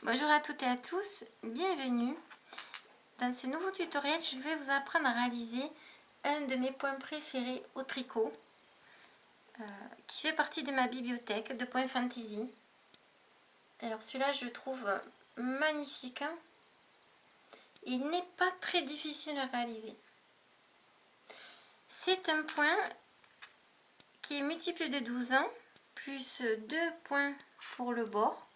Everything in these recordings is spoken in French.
Bonjour à toutes et à tous, bienvenue. Dans ce nouveau tutoriel, je vais vous apprendre à réaliser un de mes points préférés au tricot, qui fait partie de ma bibliothèque de points fantasy. Alors celui-là, je le trouve magnifique. Il n'est pas très difficile à réaliser. C'est un point qui est multiple de 12 ans, plus 2 points pour le bord.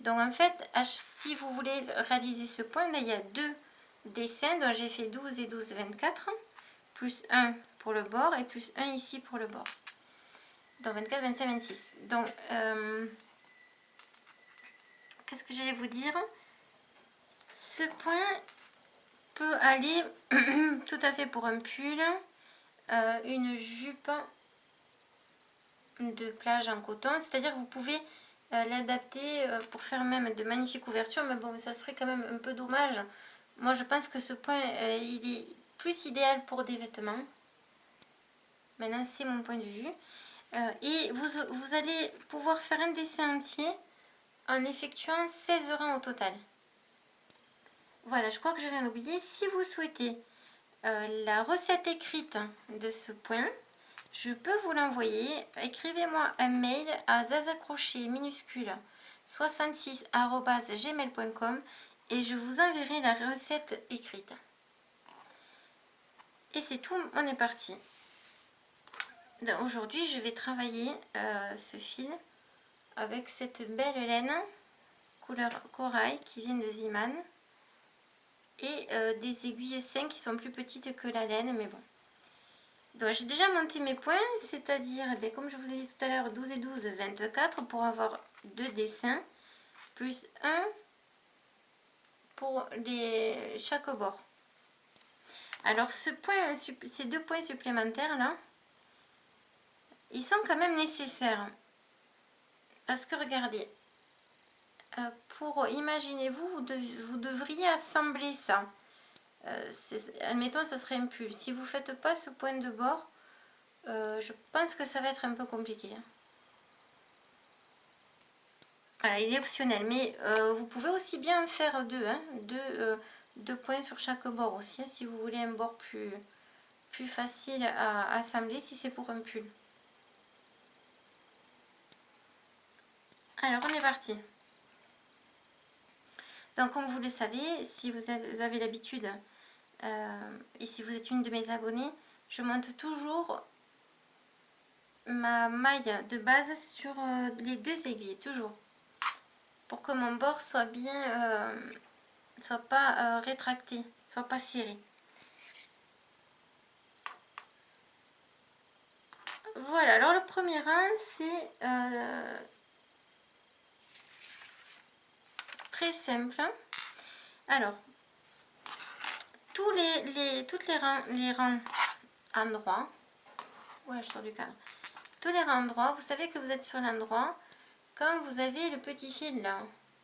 Donc en fait, si vous voulez réaliser ce point, là il y a deux dessins, donc j'ai fait 12 et 12, 24, plus 1 pour le bord et plus 1 ici pour le bord. Donc 24, 25, 26. Donc, qu'est-ce que j'allais vous dire? Ce point peut aller tout à fait pour un pull, une jupe de plage en coton, c'est-à-dire que vous pouvez l'adapter pour faire même de magnifiques ouvertures, mais bon, ça serait quand même un peu dommage. Moi, je pense que ce point, il est plus idéal pour des vêtements. Maintenant, c'est mon point de vue. Et vous allez pouvoir faire un dessin entier en effectuant 16 rangs au total. Voilà, je crois que j'ai rien oublié. Si vous souhaitez la recette écrite de ce point, je peux vous l'envoyer. Écrivez-moi un mail à zazacrochet minuscule 66@gmail.com et je vous enverrai la recette écrite. Et c'est tout, on est parti. Aujourd'hui, je vais travailler ce fil avec cette belle laine couleur corail qui vient de Ziman et des aiguilles 5 qui sont plus petites que la laine, mais bon. Donc j'ai déjà monté mes points, c'est-à-dire, comme je vous ai dit tout à l'heure, 12 et 12, 24 pour avoir deux dessins, plus 1 pour chaque bord. Alors ces deux points supplémentaires là, ils sont quand même nécessaires. Parce que regardez, imaginez-vous, vous devriez assembler ça. Admettons, ce serait un pull. Si vous ne faites pas ce point de bord, je pense que ça va être un peu compliqué. Voilà, il est optionnel, mais vous pouvez aussi bien en faire deux, hein, deux points sur chaque bord aussi, hein, si vous voulez un bord plus facile à assembler, si c'est pour un pull. Alors, on est parti. Donc, comme vous le savez, si vous avez l'habitude, et si vous êtes une de mes abonnées, je monte toujours ma maille de base sur les deux aiguilles, toujours, pour que mon bord soit bien, soit pas rétracté, soit pas serré. Voilà, alors le premier rang, c'est très simple. Alors, toutes les rangs endroits, ouais, je sors du cadre. Tous les rangs endroits, vous savez que vous êtes sur l'endroit quand vous avez le petit fil là,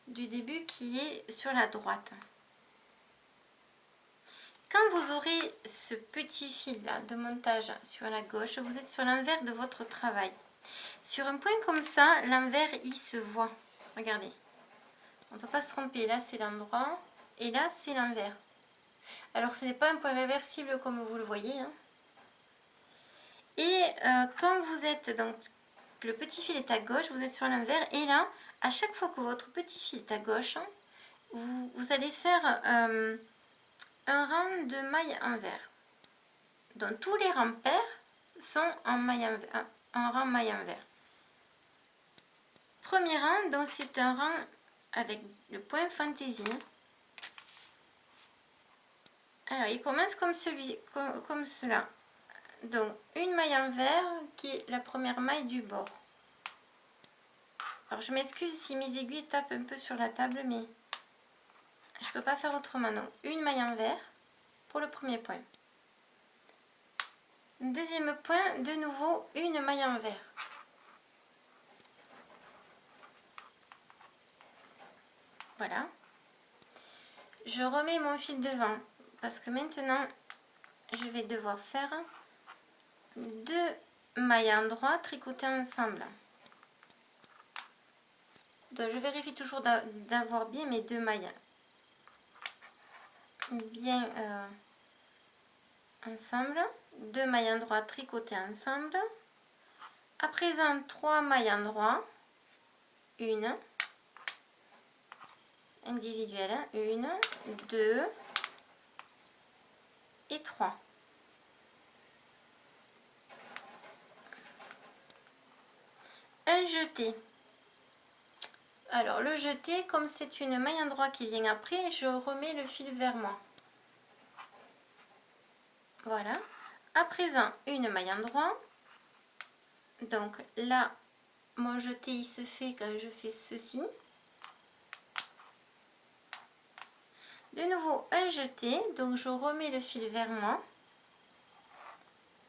du début qui est sur la droite. Quand vous aurez ce petit fil là de montage sur la gauche, vous êtes sur l'envers de votre travail. Sur un point comme ça, l'envers il se voit. Regardez, on ne peut pas se tromper. Là c'est l'endroit et là c'est l'envers. Alors ce n'est pas un point réversible comme vous le voyez. Hein. Et quand vous êtes, donc le petit fil est à gauche, vous êtes sur l'envers. Et là, à chaque fois que votre petit fil est à gauche, vous allez faire un rang de mailles envers. Donc tous les rangs pairs sont en rang maille envers. Premier rang, donc c'est un rang avec le point fantaisie. Alors il commence comme cela. Donc une maille envers qui est la première maille du bord. Alors je m'excuse si mes aiguilles tapent un peu sur la table, mais je ne peux pas faire autrement. Donc une maille envers pour le premier point. Deuxième point, de nouveau une maille envers. Voilà. Je remets mon fil devant parce que maintenant je vais devoir faire deux mailles endroits tricotées ensemble. Donc je vérifie toujours d'avoir bien mes 2 mailles bien ensemble. 2 mailles endroits tricotées ensemble. À présent 3 mailles endroits, une individuelle, 1, 2 et 3. Un jeté. Alors le jeté, comme c'est une maille endroit qui vient après, je remets le fil vers moi. Voilà. À présent, une maille endroit. Donc là, mon jeté il se fait quand je fais ceci. De nouveau un jeté, donc je remets le fil vers moi.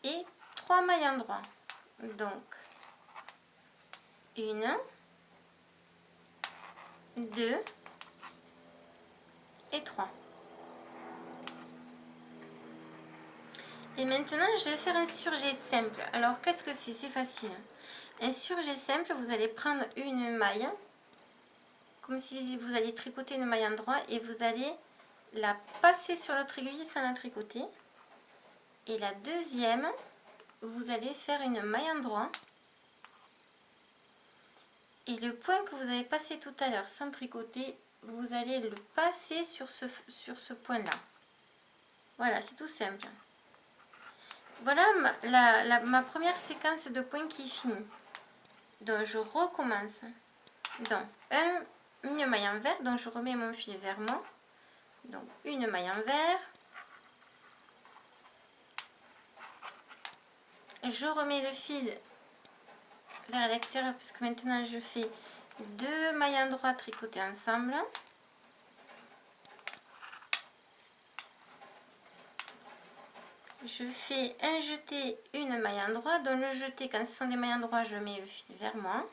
Et 3 mailles endroits. Donc 1, 2 et 3. Et maintenant, je vais faire un surjet simple. Alors, qu'est-ce que c'est? C'est facile. Un surjet simple, vous allez prendre une maille, comme si vous alliez tricoter une maille endroit, et vous allez la passer sur l'autre aiguille sans la tricoter. Et la deuxième, vous allez faire une maille endroit. Et le point que vous avez passé tout à l'heure sans tricoter, vous allez le passer sur ce point-là. Voilà, c'est tout simple. Voilà ma première séquence de points qui est finie. Donc je recommence. Donc une maille envers, donc je remets mon fil vers moi. Donc une maille envers. Je remets le fil vers l'extérieur puisque maintenant je fais 2 mailles endroits tricotées ensemble. Je fais un jeté, une maille endroit. Dans le jeté, quand ce sont des mailles endroits, je mets le fil vers moi.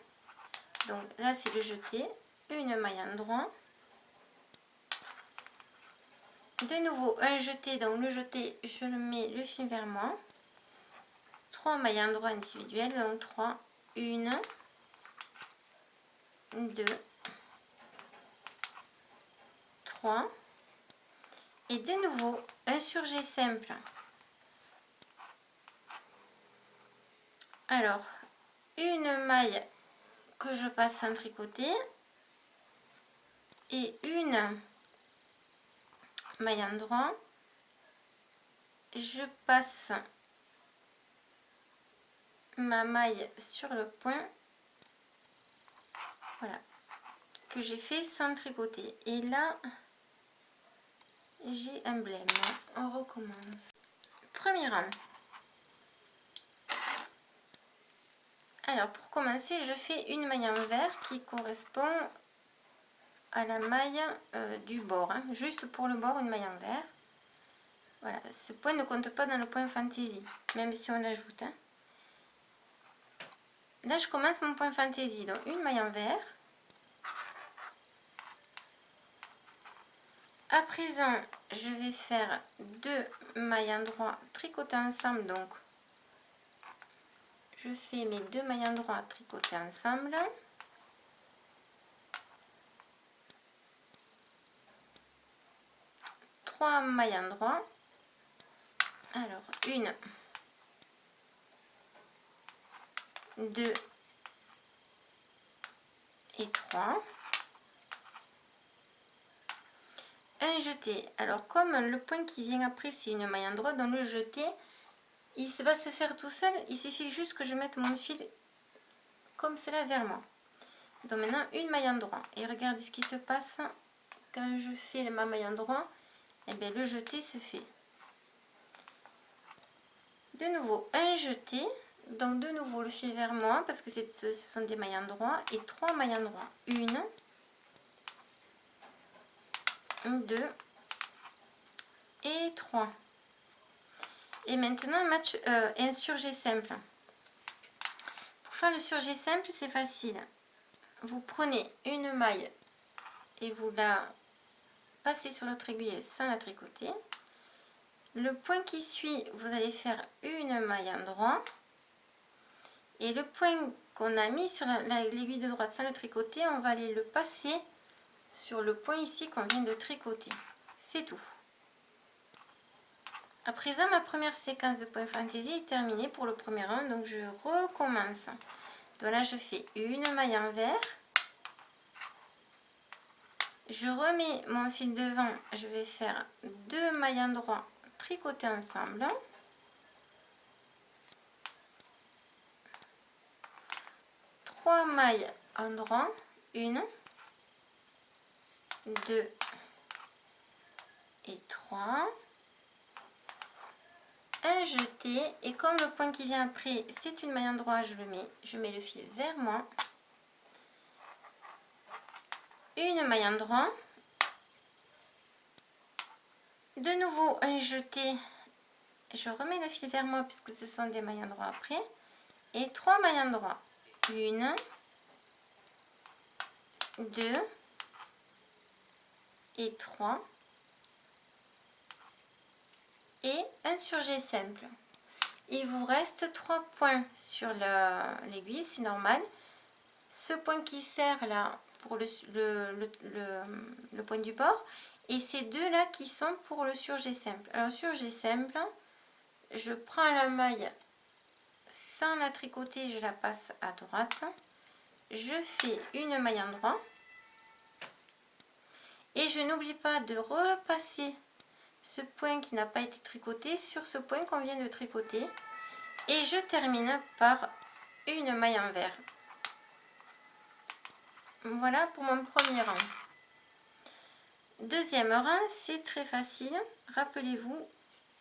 Donc là, c'est le jeté, une maille endroit. De nouveau, un jeté. Donc le jeté, je le mets le fil vers moi. 3 mailles endroits individuelles. Donc 3, 1, 2, 3. Et de nouveau, un surjet simple. Alors, une maille que je passe sans tricoter et une maille endroit. Je passe ma maille sur le point, voilà, que j'ai fait sans tricoter. Et là, j'ai un blême. On recommence. Premier rang. Alors, pour commencer, je fais une maille envers qui correspond à la maille du bord. Hein. Juste pour le bord, une maille envers. Voilà, ce point ne compte pas dans le point fantaisie, même si on l'ajoute. Hein. Là, je commence mon point fantaisie. Donc, une maille envers. À présent, je vais faire 2 mailles endroits tricotées ensemble. Donc, je fais mes 2 mailles endroits tricotées ensemble. Trois mailles endroits. Alors, 1, 2 et 3. Un jeté. Alors, comme le point qui vient après, c'est une maille endroit, dans le jeté, il va se faire tout seul. Il suffit juste que je mette mon fil comme cela vers moi. Donc maintenant, une maille endroit. Et regardez ce qui se passe quand je fais ma maille endroit. Et bien, le jeté se fait. De nouveau, un jeté. Donc, de nouveau, le fil vers moi, parce que ce sont des mailles endroits. Et 3 mailles endroits. 1, 2 et 3. Et maintenant, un surjet simple. Pour faire le surjet simple, c'est facile. Vous prenez une maille et vous la passez sur l'autre aiguille sans la tricoter. Le point qui suit, vous allez faire une maille endroit. Et le point qu'on a mis sur l'aiguille de droite sans le tricoter, on va aller le passer sur le point ici qu'on vient de tricoter. C'est tout. À présent, ma première séquence de point fantaisie est terminée pour le premier rang, donc je recommence. Donc là, je fais une maille envers. Je remets mon fil devant, je vais faire 2 mailles endroits tricotées ensemble. 3 mailles endroits, 1, 2 et 3. Un jeté, et comme le point qui vient après c'est une maille endroit, je mets le fil vers moi. Une maille endroit. De nouveau un jeté, je remets le fil vers moi puisque ce sont des mailles endroits après. Et 3 mailles endroits. 1, 2 et 3. Et un surjet simple. Il vous reste 3 points sur l'aiguille, c'est normal. Ce point qui sert là pour le point du bord, et ces deux là qui sont pour le surjet simple. Alors surjet simple, je prends la maille sans la tricoter, je la passe à droite, je fais une maille endroit et je n'oublie pas de repasser ce point qui n'a pas été tricoté sur ce point qu'on vient de tricoter, et je termine par une maille envers. Voilà pour mon premier rang. Deuxième rang, c'est très facile. Rappelez-vous,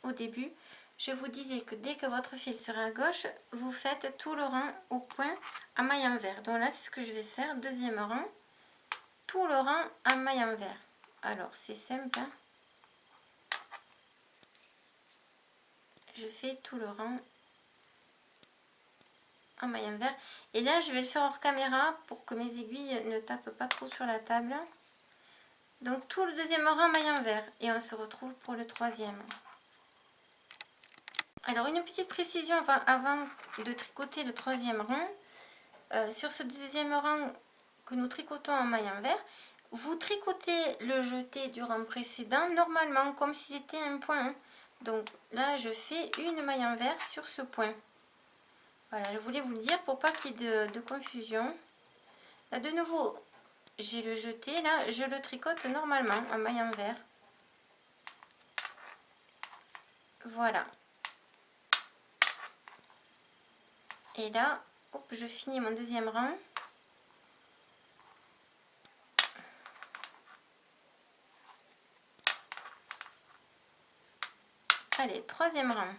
au début, je vous disais que dès que votre fil sera à gauche, vous faites tout le rang au point à maille envers. Donc là, c'est ce que je vais faire. Deuxième rang, tout le rang à maille envers. Alors, c'est simple, hein. Je fais tout le rang en maille envers. Et là, je vais le faire hors caméra pour que mes aiguilles ne tapent pas trop sur la table. Donc, tout le deuxième rang maille envers. Et on se retrouve pour le troisième. Alors, une petite précision avant de tricoter le troisième rang. Sur ce deuxième rang que nous tricotons en maille envers, vous tricotez le jeté du rang précédent normalement, comme si c'était un point. Donc là, je fais une maille envers sur ce point. Voilà, je voulais vous le dire pour pas qu'il y ait de confusion. Là, de nouveau, j'ai le jeté. Là, je le tricote normalement en maille envers. Voilà. Et là, hop, je finis mon deuxième rang. Allez, troisième rang.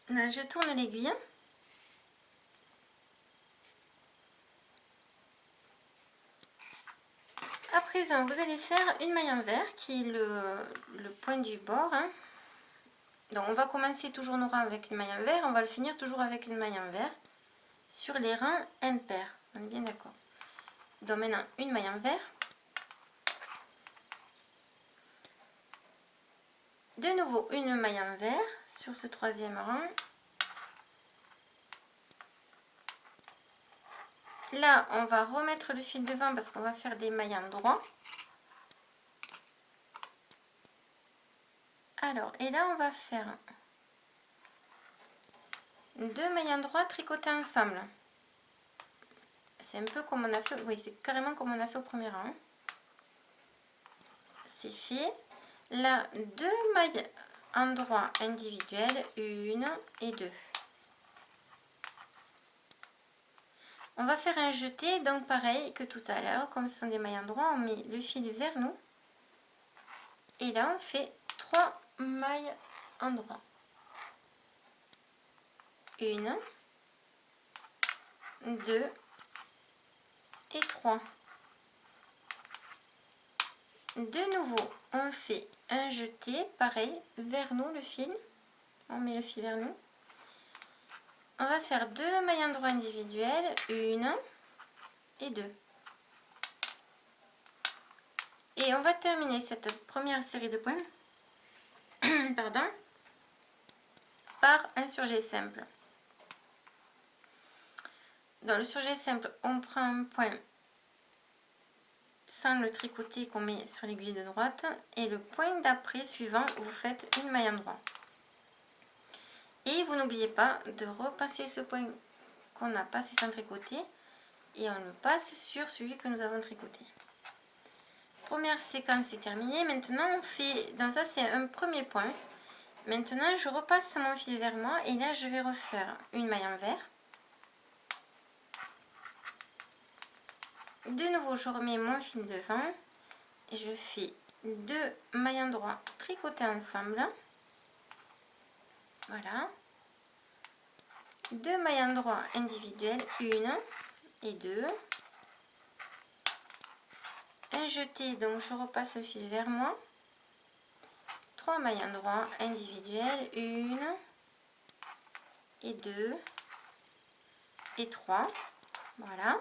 Là, je tourne l'aiguille. À présent, vous allez faire une maille envers qui est le point du bord, hein. Donc, on va commencer toujours nos rangs avec une maille envers. On va le finir toujours avec une maille envers sur les rangs impairs. On est bien d'accord. Donc, maintenant, une maille envers. De nouveau, une maille envers sur ce troisième rang. Là, on va remettre le fil devant parce qu'on va faire des mailles endroits. Alors, et là, on va faire 2 mailles endroits tricotées ensemble. C'est un peu comme on a fait, oui, c'est carrément comme on a fait au premier rang. C'est fait. Là, 2 mailles endroits individuelles, 1 et 2. On va faire un jeté, donc pareil que tout à l'heure, comme ce sont des mailles endroits, on met le fil vers nous. Et là, on fait 3 mailles endroits. 1, 2 et 3. De nouveau, on fait un jeté, pareil, vers nous le fil. On met le fil vers nous. On va faire 2 mailles endroits individuelles, 1 et 2. Et on va terminer cette première série de points par un surjet simple. dans le surjet simple, on prend un point sans le tricoter qu'on met sur l'aiguille de droite, et le point d'après suivant, vous faites une maille endroit. Et vous n'oubliez pas de repasser ce point qu'on a passé sans tricoter, et on le passe sur celui que nous avons tricoté. Première séquence est terminée. Maintenant on fait, dans ça c'est un premier point. Maintenant je repasse mon fil vers moi, et là je vais refaire une maille envers. De nouveau je remets mon fil devant et je fais 2 mailles endroits tricotées ensemble. Voilà. 2 mailles endroits individuelles, 1 et 2. Un jeté, donc je repasse le fil vers moi. 3 mailles endroits individuelles, 1 et 2 et 3. Voilà.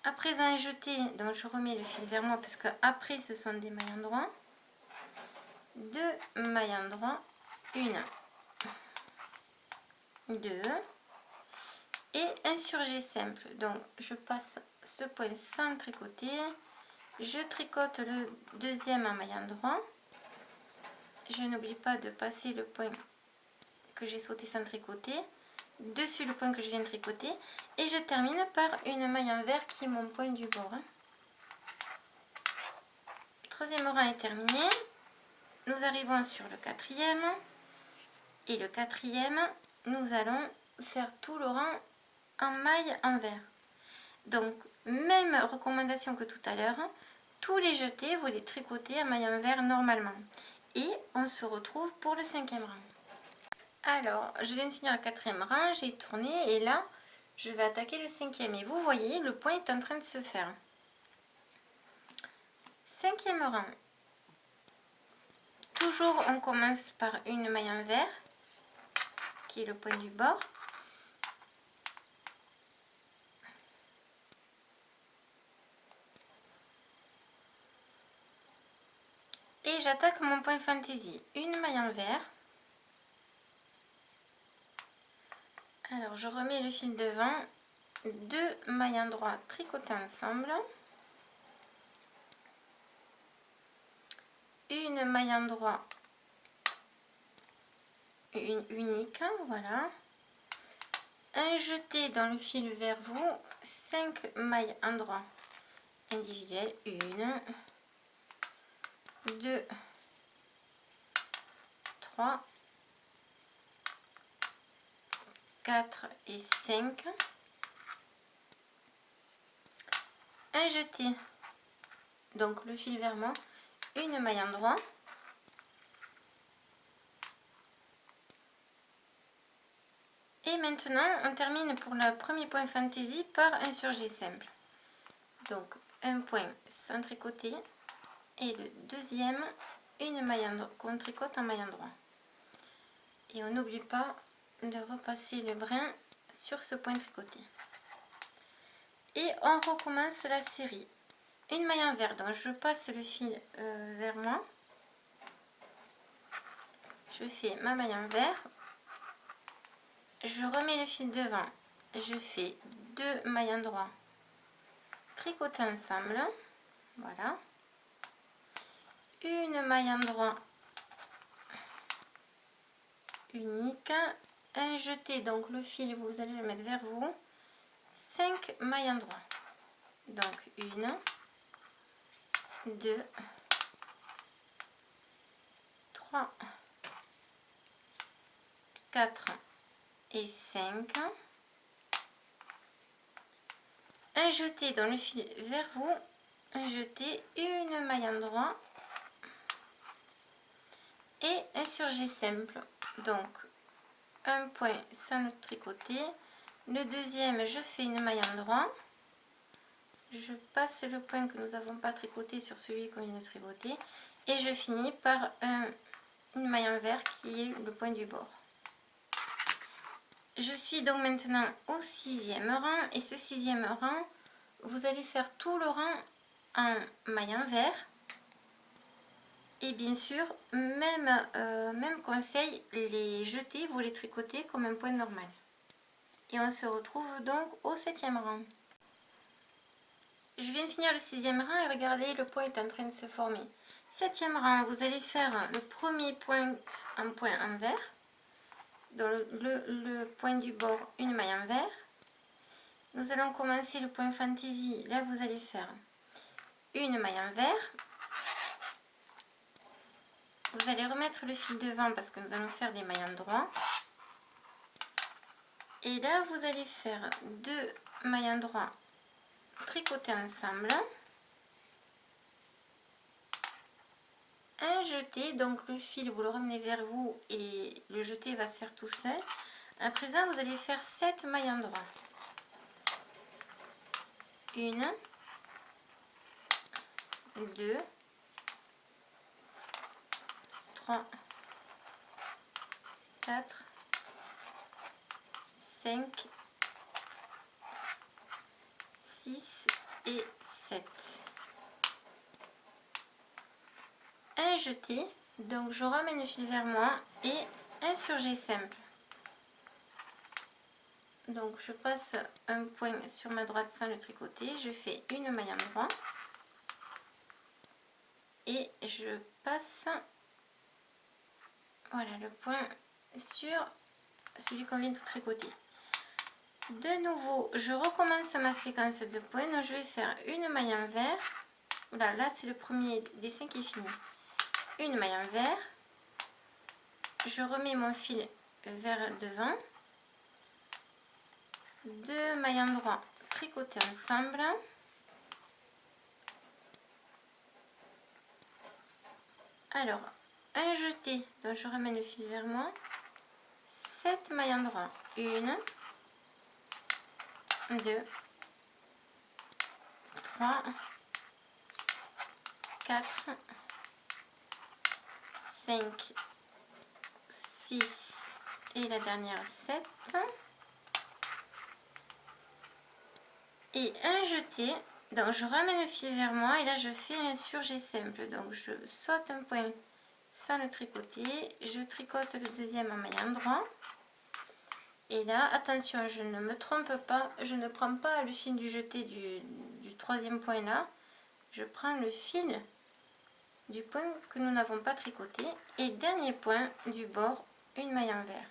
Après un jeté, donc je remets le fil vers moi parce que après ce sont des mailles endroits. 2 mailles endroits, 1, 2 et un surjet simple. Donc je passe ce point sans tricoter, je tricote le deuxième en maille endroit, je n'oublie pas de passer le point que j'ai sauté sans tricoter dessus le point que je viens de tricoter, et je termine par une maille envers qui est mon point du bord. Troisième rang est terminé. Nous arrivons sur le quatrième, et le quatrième nous allons faire tout le rang en maille envers. Donc même recommandation que tout à l'heure, tous les jetés vous les tricotez en maille envers normalement, et on se retrouve pour le cinquième rang. Alors je viens de finir le quatrième rang, j'ai tourné et là je vais attaquer le cinquième, et vous voyez le point est en train de se faire. Cinquième rang, toujours on commence par une maille envers qui est le point du bord. Et j'attaque mon point fantaisie, une maille envers. Alors je remets le fil devant, 2 mailles endroits tricotées ensemble, une maille endroit unique, voilà, un jeté dans le fil vers vous, 5 mailles endroits individuelles, 1, 2, 3, 4 et 5, un jeté, donc le fil vers moi, une maille endroit, et maintenant on termine pour le premier point fantaisie par un surjet simple. Donc un point sans tricoter, et le deuxième une maille qu'on tricote en maille endroit, et on n'oublie pas de repasser le brin sur ce point tricoté, et on recommence la série. Une maille envers, donc je passe le fil vers moi, je fais ma maille envers, je remets le fil devant, je fais 2 mailles endroits tricotées ensemble, voilà, une maille endroit unique, un jeté, donc le fil vous allez le mettre vers vous, 5 mailles endroits, donc 1, 2, 3, 4 et 5, un jeté dans le fil vers vous, un jeté, une maille endroit et un surjet simple, donc un point sans le tricoter, le deuxième je fais une maille endroit, je passe le point que nous n'avons pas tricoté sur celui qu'on vient de tricoter, et je finis par une maille envers qui est le point du bord. Je suis donc maintenant au 6e rang, et ce 6e rang, vous allez faire tout le rang en maille envers. Et bien sûr, même conseil, les jetés, vous les tricotez comme un point normal. Et on se retrouve donc au 7e rang. Je viens de finir le 6e rang et regardez, le point est en train de se former. 7e rang, vous allez faire le premier point en point envers. Dans le point du bord, une maille envers. Nous allons commencer le point fantaisie. Là, vous allez faire une maille envers. Vous allez remettre le fil devant parce que nous allons faire des mailles endroits. Et là, vous allez faire 2 mailles endroits tricoter ensemble. Un jeté, donc le fil, vous le ramenez vers vous et le jeté va se faire tout seul. À présent, vous allez faire 7 mailles endroits. 1, 2, 3, 4, 5, 6 et 7. Un jeté, donc je ramène le fil vers moi et un surjet simple. Donc je passe un point sur ma droite sans le tricoter, je fais une maille endroit et je passe, voilà, le point sur celui qu'on vient de tricoter. De nouveau, je recommence ma séquence de points, donc je vais faire une maille envers. Voilà, là c'est le premier dessin qui est fini. Une maille envers, je remets mon fil vers devant, 2 mailles endroits tricoter ensemble, alors un jeté, donc je ramène le fil vers moi, 7 mailles endroits, 1, 2, 3, 4, 5, 6 et la dernière 7. Et un jeté, donc je ramène le fil vers moi et là je fais un surjet simple. Donc je saute un point sans le tricoter, je tricote le deuxième en maille endroit. Et là, attention, je ne me trompe pas, je ne prends pas le fil du jeté du troisième point là. Je prends le fil du point que nous n'avons pas tricoté et dernier point du bord, une maille envers.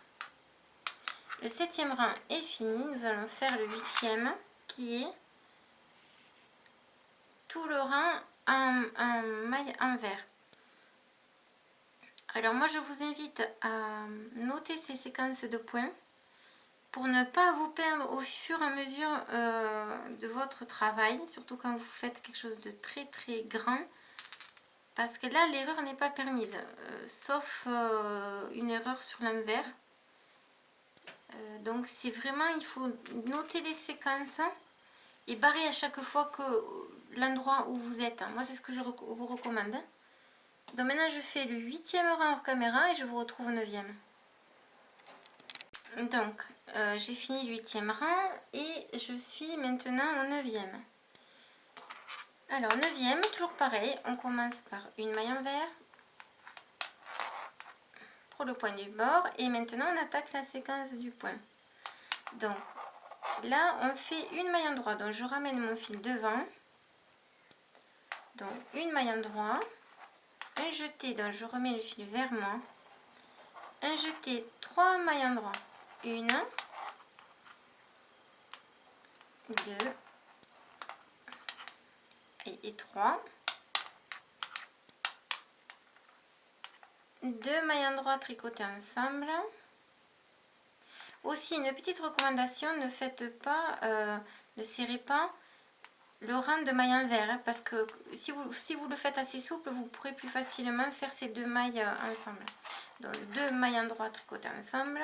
Le 7e rang est fini, nous allons faire le 8e qui est tout le rang en maille envers. Alors moi je vous invite à noter ces séquences de points pour ne pas vous perdre au fur et à mesure de votre travail, surtout quand vous faites quelque chose de très très grand, parce que là l'erreur n'est pas permise, sauf une erreur sur l'envers. Donc c'est vraiment, il faut noter les séquences et barrer à chaque fois que l'endroit où vous êtes. Moi c'est ce que je vous recommande. Donc maintenant je fais le 8e rang hors caméra et je vous retrouve au 9e. Donc j'ai fini le 8e rang et je suis maintenant au 9e. Alors 9e, toujours pareil, on commence par une maille envers pour le point du bord et maintenant on attaque la séquence du point. Donc là on fait une maille endroit, donc je ramène mon fil devant, donc une maille endroit, un jeté, donc je remets le fil vers moi, un jeté, 3 mailles endroits, 1, 2 et 3, 2 mailles endroits tricotées ensemble. Aussi une petite recommandation, ne faites pas, ne serrez pas le rang de mailles envers, hein, parce que si vous le faites assez souple, vous pourrez plus facilement faire ces 2 mailles ensemble. Donc 2 mailles endroits tricotées ensemble,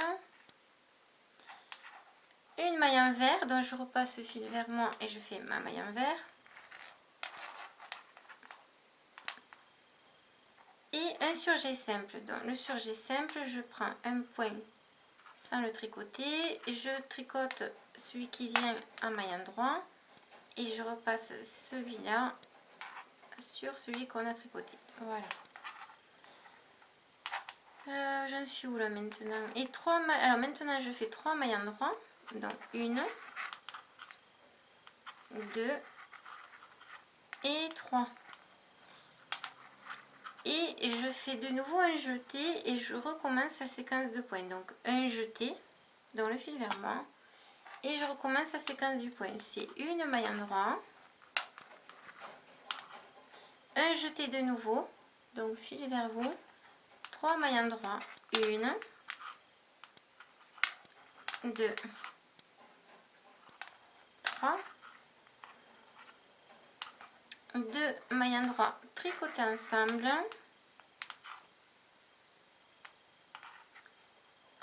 une maille envers, donc je repasse le fil vers moi et je fais ma maille envers. Et un surjet simple. Donc le surjet simple, je prends un point sans le tricoter, je tricote celui qui vient en maille endroit et je repasse celui-là sur celui qu'on a tricoté. Voilà. J'en suis où là maintenant? Et 3 mailles. Alors maintenant je fais 3 mailles endroits. Donc 1, 2 et 3. Et je fais de nouveau un jeté et je recommence la séquence de points. Donc un jeté dans le fil vers moi et je recommence la séquence du point. C'est une maille endroit, un jeté de nouveau, donc fil vers vous, 3 mailles endroit, 1, 2, 3, 2 mailles endroit tricotées ensemble.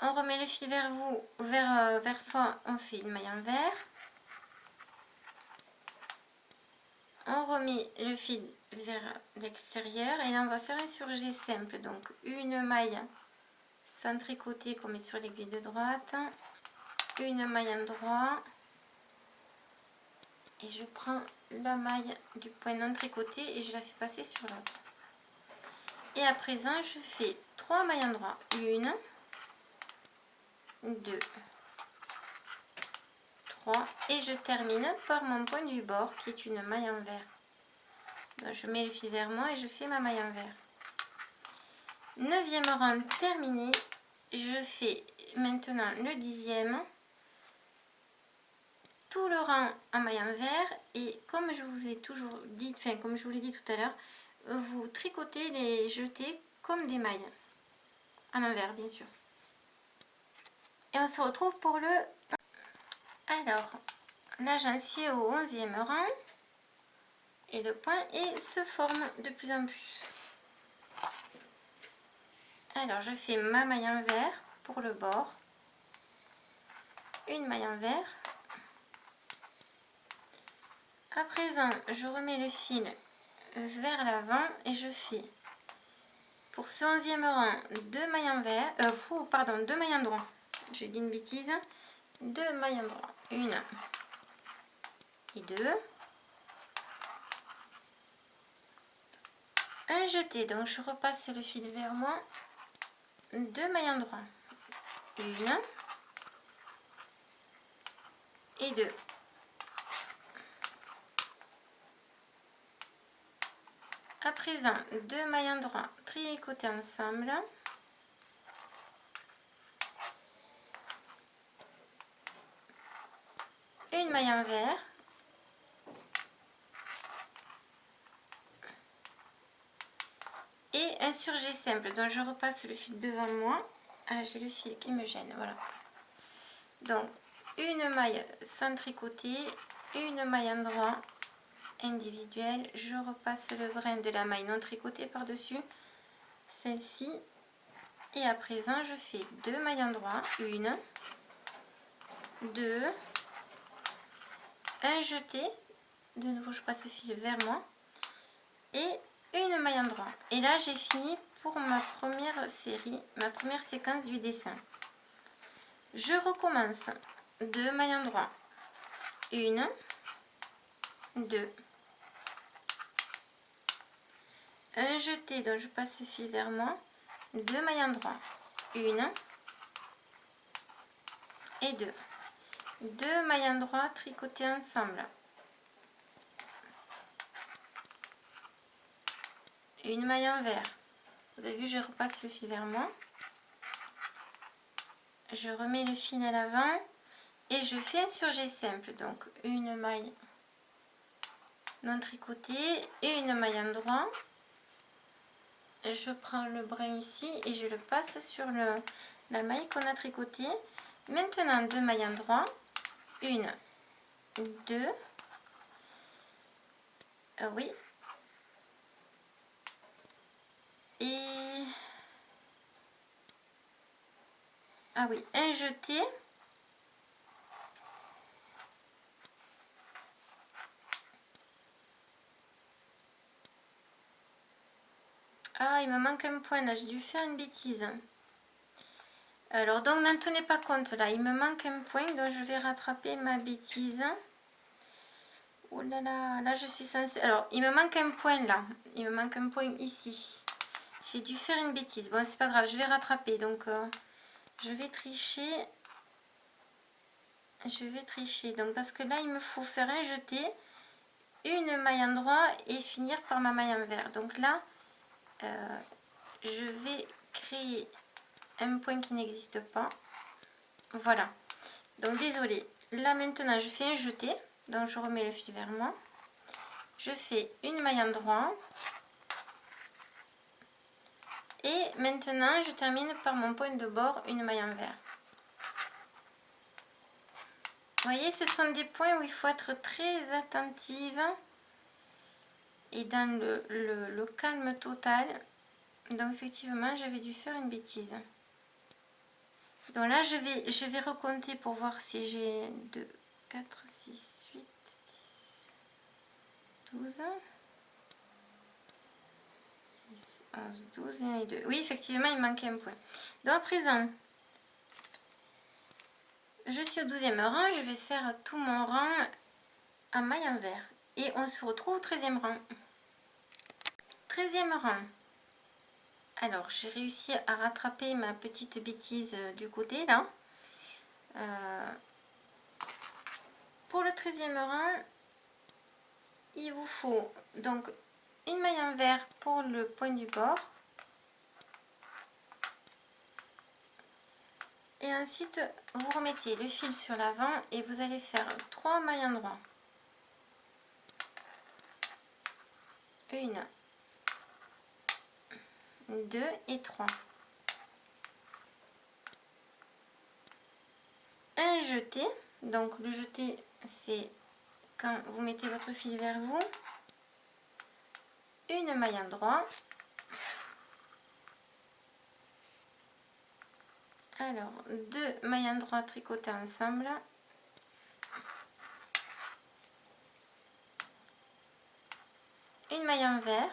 On remet le fil vers vous, vers soi, on fait une maille envers. On remet le fil vers l'extérieur et là on va faire un surjet simple. Donc une maille sans tricoter qu'on met sur l'aiguille de droite, une maille endroit et je prends la maille du point non tricoté et je la fais passer sur l'autre. Et à présent je fais 3 mailles endroit, 1, 2, 3 et je termine par mon point du bord qui est une maille envers. Donc je mets le fil vers moi et je fais ma maille envers. 9e rang terminé, je fais maintenant le 10e, tout le rang en maille envers et comme je vous ai toujours dit, enfin comme je vous l'ai dit tout à l'heure, vous tricotez les jetés comme des mailles, en envers bien sûr. Et on se retrouve pour le... Alors, là j'en suis au 11e rang et le point se forme de plus en plus. Alors je fais ma maille envers pour le bord, une maille envers. À présent, je remets le fil vers l'avant et je fais pour ce 11e rang 2 mailles envers, pardon, 2 mailles endroit. J'ai dit une bêtise. 2 mailles endroit, 1 et 2. Un jeté, donc je repasse le fil vers moi. 2 mailles endroit, 1 et 2. À présent, 2 mailles endroit tricotées ensemble. Une maille envers. Et un surjet simple, donc je repasse le fil devant moi. Ah, j'ai le fil qui me gêne, voilà. Donc, une maille sans tricoter, une maille endroit individuelle. Je repasse le brin de la maille non tricotée par-dessus celle-ci. Et à présent, je fais 2 mailles endroit, 1, 2, un jeté. De nouveau, je passe le fil vers moi. Et une maille endroit. Et là, j'ai fini pour ma première série, ma première séquence du dessin. Je recommence 2 mailles endroit, 1, 2, un jeté, donc je passe le fil vers moi, 2 mailles endroit, 1 et 2. 2 mailles endroit tricotées ensemble. Une maille envers. Vous avez vu, je repasse le fil vers moi. Je remets le fil à l'avant et je fais un surjet simple. Donc une maille non tricotée et une maille endroit. Je prends le brin ici et je le passe sur la maille qu'on a tricotée. Maintenant 2 mailles endroit. 1, 2. Oui. Et... Ah oui, un jeté. Ah, il me manque un point là, j'ai dû faire une bêtise. Alors, donc n'en tenez pas compte là, il me manque un point, donc je vais rattraper ma bêtise. Oh là là, là je suis censée... Alors, il me manque un point là, il me manque un point ici. J'ai dû faire une bêtise, bon c'est pas grave, je vais rattraper, donc je vais tricher. je vais tricher. Donc parce que là, il me faut faire un jeté, une maille endroit et finir par ma maille envers. Donc là, je vais créer un point qui n'existe pas. Voilà. Donc désolé. Là maintenant, je fais un jeté. Donc je remets le fil vers moi. Je fais une maille endroit. Et maintenant, je termine par mon point de bord, une maille envers. Vous voyez, ce sont des points où il faut être très attentive et dans le calme total. Donc effectivement, j'avais dû faire une bêtise. Donc là, je vais recompter pour voir si j'ai 2, 4, 6, 8, 10, 12, 10, 11, 12 et 1 et 2. Oui, effectivement, il manquait un point. Donc à présent, je suis au 12e rang, je vais faire tout mon rang en maille envers. Et on se retrouve au 13e rang. 13e rang. Alors, j'ai réussi à rattraper ma petite bêtise du côté là. Pour le 13e rang, il vous faut donc une maille envers pour le point du bord. Et ensuite, vous remettez le fil sur l'avant et vous allez faire 3 mailles endroits. 1, 2 et 3. Un jeté. Donc le jeté, c'est quand vous mettez votre fil vers vous. Une maille endroit. Alors, 2 mailles endroits tricotées ensemble. Une maille envers.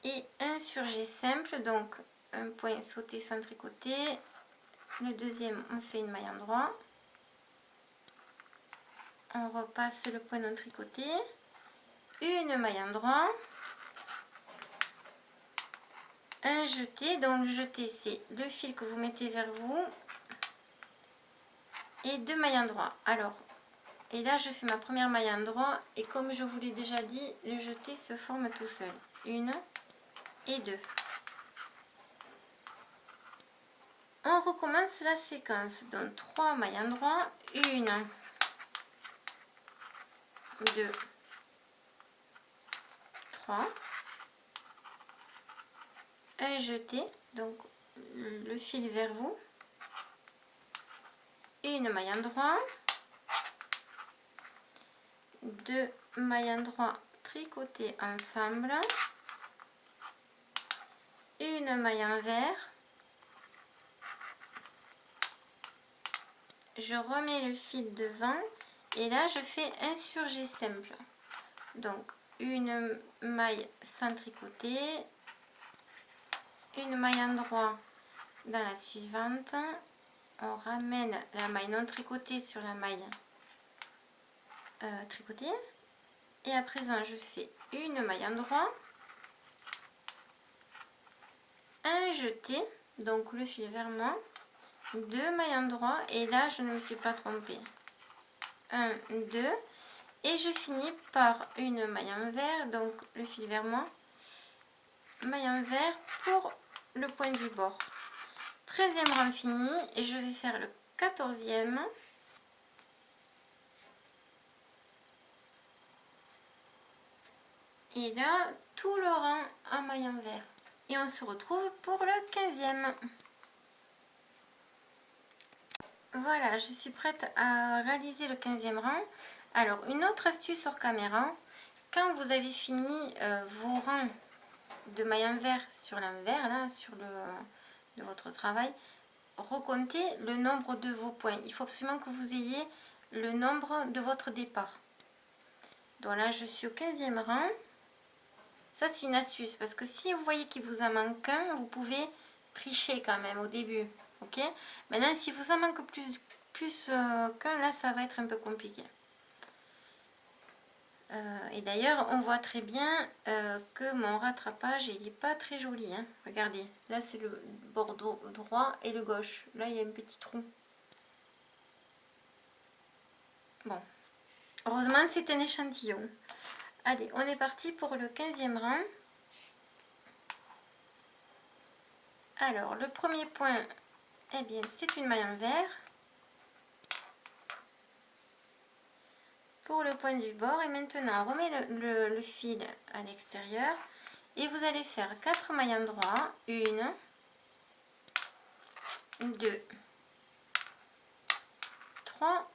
Et un surjet simple, donc un point sauté sans tricoter. Le deuxième, on fait une maille endroit. On repasse le point non tricoté. Une maille endroit. Un jeté, donc le jeté c'est le fil que vous mettez vers vous. Et 2 mailles endroits. Alors, et là je fais ma première maille endroit. Et comme je vous l'ai déjà dit, le jeté se forme tout seul. 1 et 2. On recommence la séquence. Donc 3 mailles endroits. 1, 2, 3. Un jeté, donc le fil vers vous. Une maille endroit. 2 mailles endroits tricotées ensemble. Une maille envers. Je remets le fil devant et là je fais un surjet simple. Donc une maille sans tricoter, une maille endroit dans la suivante, on ramène la maille non tricotée sur la maille tricotée et à présent je fais une maille endroit, un jeté, donc le fil vers moi, 2 mailles endroits et là je ne me suis pas trompée, 1, 2 et je finis par une maille envers, donc le fil vers moi, maille envers pour le point du bord. 13e rang fini et je vais faire le 14e. Et là, tout le rang en maille envers. Et on se retrouve pour le 15e. Voilà, je suis prête à réaliser le 15e rang. Alors, une autre astuce hors caméra. Quand vous avez fini vos rangs de maille envers sur l'envers, là, sur de votre travail, recomptez le nombre de vos points. Il faut absolument que vous ayez le nombre de votre départ. Donc là, je suis au 15e rang. Ça, c'est une astuce parce que si vous voyez qu'il vous en manque un, vous pouvez tricher quand même au début. Ok? Maintenant, si vous en manque plus qu'un, là, ça va être un peu compliqué. Et d'ailleurs, on voit très bien que mon rattrapage, il n'est pas très joli. Hein. Regardez, là c'est le bord droit et le gauche. Là, il y a un petit trou. Bon, heureusement, c'est un échantillon. Allez, on est parti pour le 15e rang. Alors, le premier point, eh bien, c'est une maille envers. Pour le point du bord. Et maintenant, on remet le fil à l'extérieur. Et vous allez faire 4 mailles en droit. 1, 2, 3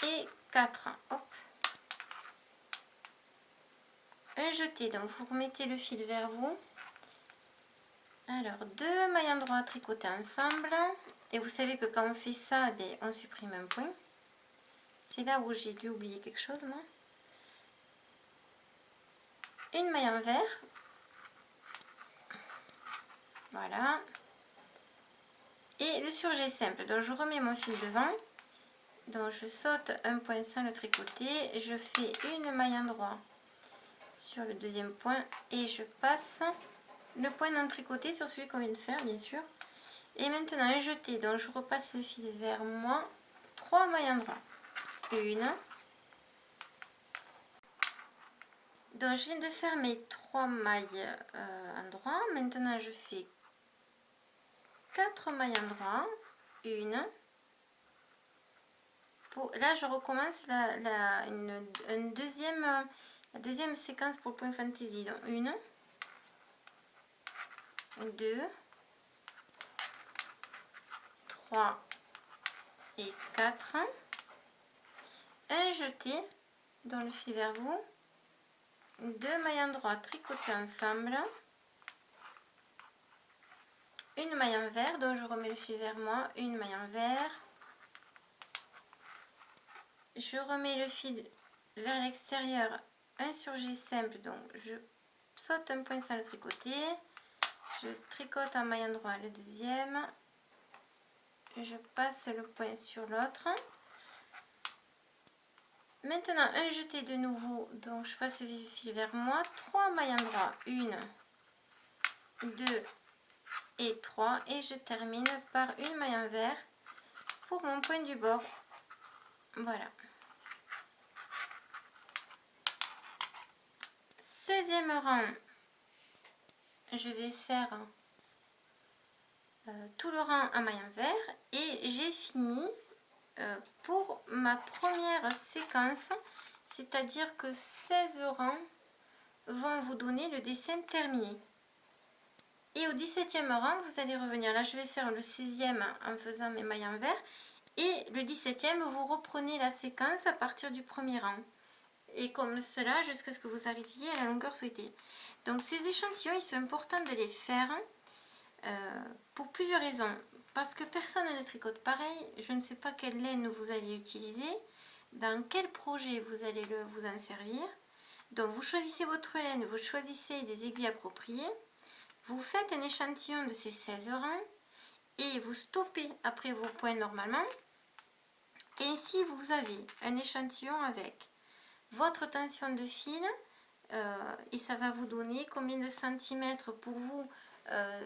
et 4. Hop. Un jeté. Donc, vous remettez le fil vers vous. Alors, 2 mailles en droit tricotées ensemble. Et vous savez que quand on fait ça, eh bien, on supprime un point. C'est là où j'ai dû oublier quelque chose, moi. Une maille envers. Voilà. Et le surjet simple. Donc, je remets mon fil devant. Donc, je saute un point sans le tricoter. Je fais une maille en droit sur le deuxième point. Et je passe le point non tricoté sur celui qu'on vient de faire, bien sûr. Et maintenant, un jeté. Donc, je repasse le fil vers moi. 3 mailles en droit. 1. Donc, je viens de faire mes 3 mailles en droit. Maintenant, je fais 4 mailles en droit. 1. Là, je recommence la deuxième séquence pour le point fantaisie. Donc, 1, 2, 3 et 4. Un jeté dans le fil vers vous. 2 mailles en droit tricotées ensemble. Une maille envers, donc je remets le fil vers moi. Une maille envers. Je remets le fil vers l'extérieur. Un surjet simple, donc je saute un point sans le tricoter. Je tricote en maille en droit le deuxième. Je passe le point sur l'autre. Maintenant, un jeté de nouveau, donc je passe le fil vers moi. 3 mailles en droit. 1, 2 et 3. Et je termine par une maille envers pour mon point du bord. Voilà. 16e rang. Je vais faire tout le rang en maille envers et j'ai fini pour ma première séquence, c'est-à-dire que 16 rangs vont vous donner le dessin terminé. Et au 17e rang, vous allez revenir. Là, je vais faire le 16e en faisant mes mailles envers. Et le 17e, vous reprenez la séquence à partir du premier rang. Et comme cela, jusqu'à ce que vous arriviez à la longueur souhaitée. Donc, ces échantillons, il est important de les faire pour plusieurs raisons. Parce que personne ne tricote pareil. Je ne sais pas quelle laine vous allez utiliser. Dans quel projet vous allez vous en servir. Donc, vous choisissez votre laine, vous choisissez des aiguilles appropriées. Vous faites un échantillon de ces 16 rangs et vous stoppez après vos points normalement. Et ici, vous avez un échantillon avec votre tension de fil et ça va vous donner combien de centimètres pour vous.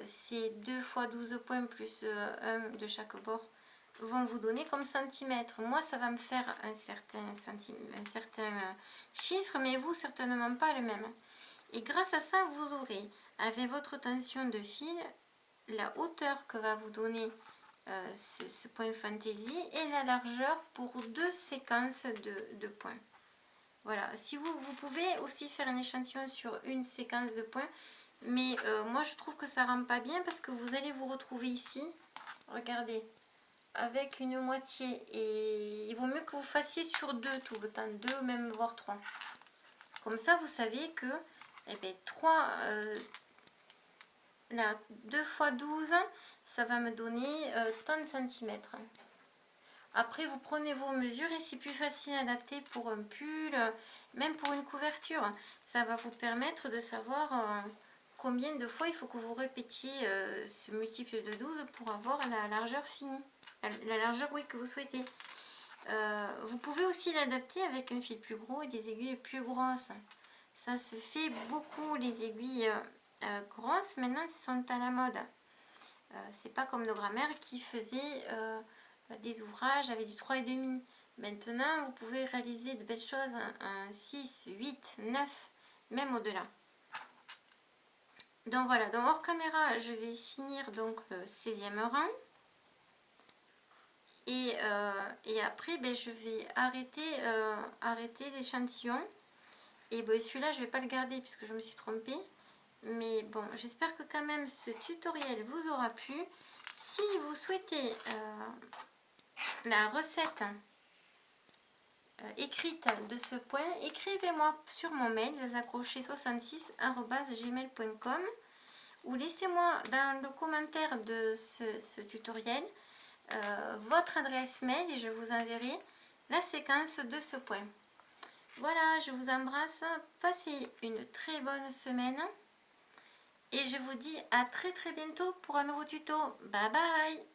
Ces 2 x 12 points plus 1 de chaque bord vont vous donner comme centimètres. Moi, ça va me faire un certain chiffre, mais vous, certainement pas le même. Et grâce à ça, vous aurez, avec votre tension de fil, la hauteur que va vous donner ce point fantaisie et la largeur pour 2 séquences de points. Voilà, si vous pouvez aussi faire un échantillon sur une séquence de points, mais moi je trouve que ça rend pas bien parce que vous allez vous retrouver ici, regardez, avec une moitié, et il vaut mieux que vous fassiez sur 2 tout le temps, 2 même voire 3. Comme ça vous savez que eh bien, 3, là, 2 x 12, ça va me donner tant de centimètres. Après, vous prenez vos mesures et c'est plus facile à adapter pour un pull, même pour une couverture. Ça va vous permettre de savoir combien de fois il faut que vous répétiez ce multiple de 12 pour avoir la largeur finie. La largeur, oui, que vous souhaitez. Vous pouvez aussi l'adapter avec un fil plus gros et des aiguilles plus grosses. Ça se fait beaucoup, les aiguilles grosses, maintenant elles sont à la mode. C'est pas comme nos grands-mères qui faisaient des ouvrages avec du 3,5. Maintenant, vous pouvez réaliser de belles choses en 6, 8, 9, même au-delà. Donc voilà, donc hors caméra, je vais finir donc le 16e rang. Et après, ben, je vais arrêter l'échantillon. Et ben, celui-là, je ne vais pas le garder puisque je me suis trompée. Mais bon, j'espère que quand même ce tutoriel vous aura plu. Si vous souhaitez la recette écrite de ce point, écrivez-moi sur mon mail zazaccrocher66@gmail.com ou laissez-moi dans le commentaire de ce tutoriel votre adresse mail et je vous enverrai la séquence de ce point. Voilà, je vous embrasse, passez une très bonne semaine et je vous dis à très bientôt pour un nouveau tuto. Bye bye!